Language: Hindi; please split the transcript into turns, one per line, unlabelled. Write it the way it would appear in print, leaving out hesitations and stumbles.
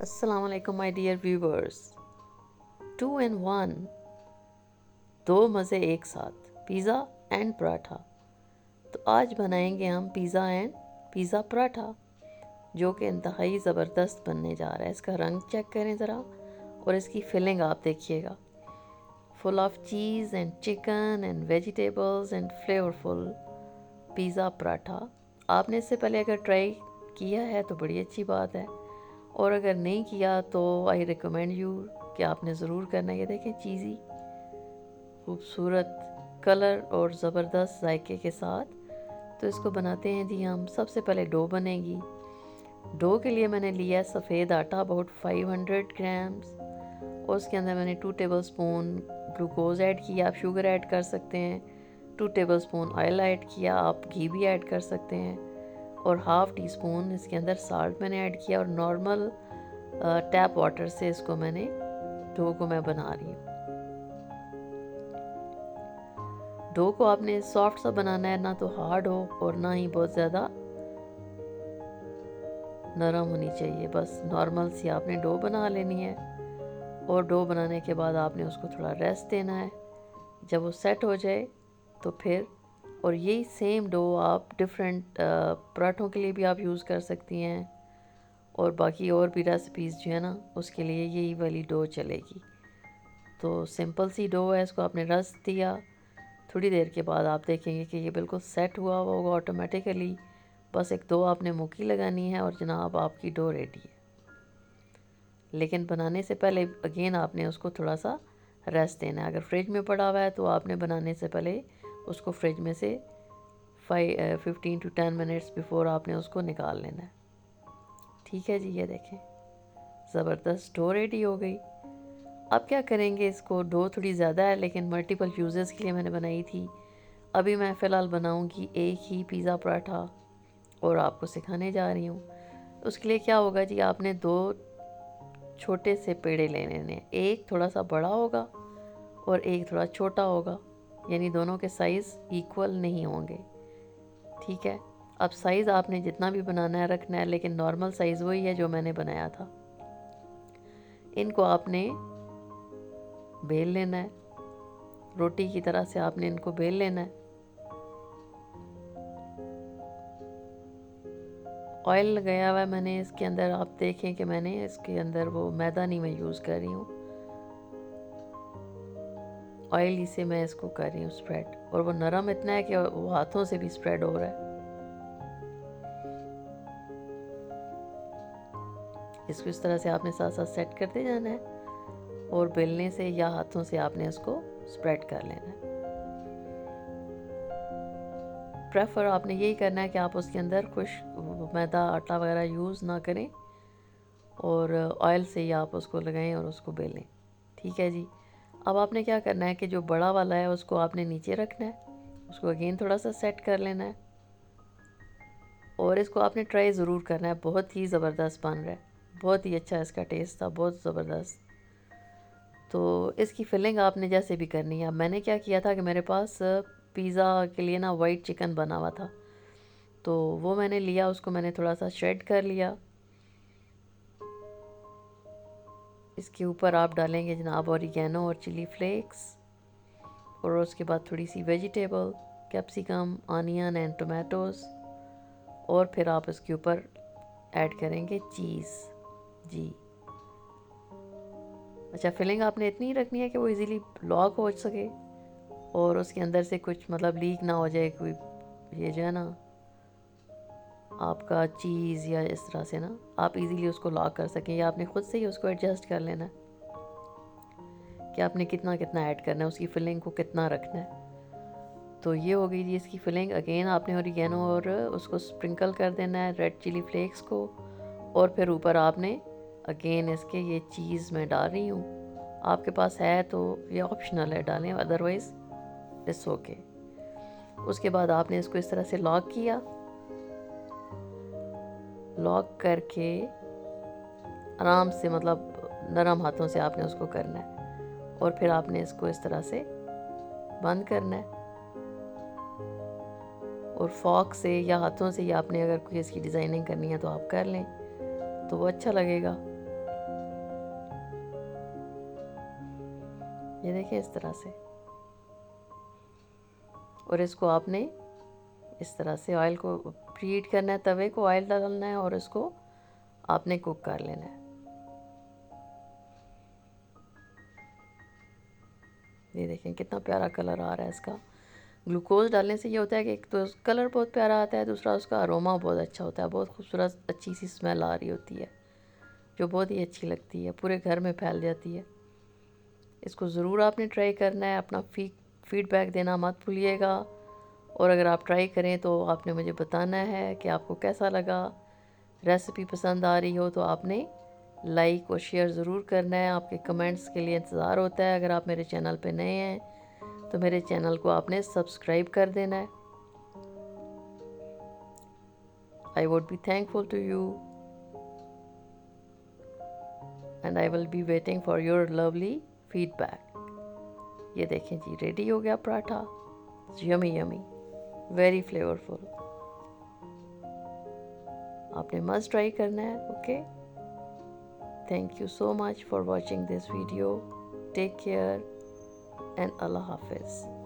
अस्सलाम वालेकुम माय डियर व्यूवर्स। 2 in 1, दो मज़े एक साथ, पिज़्ज़ा एंड पराठा। तो आज बनाएंगे हम पिज़्ज़ा एंड पिज़्ज़ा पराठा, जो कि इंतहाई ज़बरदस्त बनने जा रहा है। इसका रंग चेक करें ज़रा, और इसकी फिलिंग आप देखिएगा, full of cheese and chicken and vegetables and flavourful pizza paratha. आपने इससे पहले अगर ट्राई किया है तो बड़ी अच्छी बात है, और अगर नहीं किया तो आई रिकमेंड यू कि आपने ज़रूर करना है। ये देखें, चीज़ी खूबसूरत कलर और ज़बरदस्त जायके के साथ। तो इसको बनाते हैं जी हम। सबसे पहले डो बनेगी। डो के लिए मैंने लिया सफ़ेद आटा अबाउट 500 ग्राम्स, और उसके अंदर मैंने 2 टेबलस्पून ग्लूकोज़ ऐड किया। आप शुगर ऐड कर सकते हैं। 2 टेबलस्पून ऑयल ऐड किया, आप घी भी ऐड कर सकते हैं। और हाफ़ टी स्पून इसके अंदर साल्ट मैंने ऐड किया, और नॉर्मल टैप वाटर से इसको मैंने डो को मैं बना रही हूँ। डो को आपने सॉफ्ट सा बनाना है, ना तो हार्ड हो और ना ही बहुत ज़्यादा नरम होनी चाहिए। बस नॉर्मल सी आपने डो बना लेनी है, और डो बनाने के बाद आपने उसको थोड़ा रेस्ट देना है। जब वो सेट हो जाए तो फिर, और यही सेम डो आप डिफरेंट पराठों के लिए भी आप यूज़ कर सकती हैं, और बाकी और भी रेसिपीज़ जो है ना, उसके लिए यही वाली डो चलेगी। तो सिंपल सी डो है, इसको आपने रस दिया। थोड़ी देर के बाद आप देखेंगे कि ये बिल्कुल सेट हुआ होगा ऑटोमेटिकली। बस एक दो आपने मुक्की लगानी है, और जनाब आपकी डो रेडी है। लेकिन बनाने से पहले अगेन आपने उसको थोड़ा सा रेस्ट देना है। अगर फ्रिज में पड़ा हुआ है तो आपने बनाने से पहले उसको फ्रिज में से 15 to 10 मिनट्स बिफोर आपने उसको निकाल लेना है। ठीक है जी, ये देखें, ज़बरदस्त डो रेडी हो गई। अब क्या करेंगे, इसको डो थोड़ी ज़्यादा है लेकिन मल्टीपल यूज़र्स के लिए मैंने बनाई थी। अभी मैं फ़िलहाल बनाऊंगी एक ही पिज़्ज़ा पराठा, और आपको सिखाने जा रही हूँ। उसके लिए क्या होगा जी, आपने दो छोटे से पेड़े ले लेने हैं। एक थोड़ा सा बड़ा होगा और एक थोड़ा छोटा होगा, यानी दोनों के साइज़ इक्वल नहीं होंगे। ठीक है, अब साइज़ आपने जितना भी बनाना है रखना है, लेकिन नॉर्मल साइज़ वही है जो मैंने बनाया था। इनको आपने बेल लेना है, रोटी की तरह से आपने इनको बेल लेना है। ऑयल लगाया हुआ है मैंने इसके अंदर। आप देखें कि मैंने इसके अंदर वो मैदा नहीं मैं यूज़ कर रही हूँ, ऑयल ही से मैं इसको कर रही हूँ स्प्रेड। और वो नरम इतना है कि वो हाथों से भी स्प्रेड हो रहा है। इसको इस तरह से आपने साथ साथ सेट करते जाना है, और बेलने से या हाथों से आपने इसको स्प्रेड कर लेना है। प्रेफर आपने यही करना है कि आप उसके अंदर कुछ मैदा आटा वगैरह यूज़ ना करें, और ऑयल से ही आप उसको लगाएं और उसको बेलें। ठीक है जी। अब आपने क्या करना है कि जो बड़ा वाला है उसको आपने नीचे रखना है, उसको अगेन थोड़ा सा सेट कर लेना है, और इसको आपने ट्राई ज़रूर करना है। बहुत ही ज़बरदस्त बन रहा है, बहुत ही अच्छा इसका टेस्ट था, बहुत ज़बरदस्त। तो इसकी फिलिंग आपने जैसे भी करनी है। अब मैंने क्या किया था कि मेरे पास पिज़्ज़ा के लिए ना वाइट चिकन बना हुआ था, तो वो मैंने लिया, उसको मैंने थोड़ा सा श्रेड कर लिया। इसके ऊपर आप डालेंगे जनाब ऑरिगेनो और चिली फ्लेक्स, और उसके बाद थोड़ी सी vegetable, capsicum, onion and tomatoes, और फिर आप इसके ऊपर ऐड करेंगे चीज़ जी। अच्छा, फिलिंग आपने इतनी रखनी है कि वो इजीली लॉक हो सके, और उसके अंदर से कुछ मतलब लीक ना हो जाए कोई, ये जो है ना आपका चीज़, या इस तरह से ना आप इजीली उसको लॉक कर सकें, या आपने ख़ुद से ही उसको एडजस्ट कर लेना है कि आपने कितना कितना ऐड करना है, उसकी फिलिंग को कितना रखना है। तो ये हो गई जी इसकी फिलिंग। अगेन आपने ओरिगेनो और उसको स्प्रिंकल कर देना है, रेड चिली फ्लेक्स को, और फिर ऊपर आपने अगेन इसके ये चीज़ मैं डाल रही हूँ। आपके पास है तो ये ऑप्शनल है, डालें, अदरवाइज़ इट्स ओके। उसके बाद आपने इसको इस तरह से लॉक किया। लॉक करके आराम से, मतलब नरम हाथों से आपने उसको करना है, और फिर आपने इसको इस तरह से बंद करना है, और फॉक से या हाथों से, या आपने अगर कोई इसकी डिज़ाइनिंग करनी है तो आप कर लें, तो वो अच्छा लगेगा। ये देखें इस तरह से। और इसको आपने इस तरह से ऑयल को प्रीहीट करना है, तवे को ऑयल डालना है और इसको आपने कुक कर लेना है। ये देखें कितना प्यारा कलर आ रहा है इसका। ग्लूकोज डालने से ये होता है कि एक तो कलर बहुत प्यारा आता है, दूसरा उसका अरोमा बहुत अच्छा होता है, बहुत खूबसूरत अच्छी सी स्मेल आ रही होती है जो बहुत ही अच्छी लगती है, पूरे घर में फैल जाती है। इसको ज़रूर आपने ट्राई करना है, अपना फीडबैक देना मत भूलिएगा। और अगर आप ट्राई करें तो आपने मुझे बताना है कि आपको कैसा लगा। रेसिपी पसंद आ रही हो तो आपने लाइक और शेयर ज़रूर करना है। आपके कमेंट्स के लिए इंतज़ार होता है। अगर आप मेरे चैनल पे नए हैं तो मेरे चैनल को आपने सब्सक्राइब कर देना है। I would be thankful to you and I will be waiting for your lovely feedback. ये देखें जी, रेडी हो गया paratha. Yummy yummy, very flavourful. आपने मस्ट ट्राई करना है। Okay, thank you so much for watching this video. Take care and अल्लाह हाफिज़।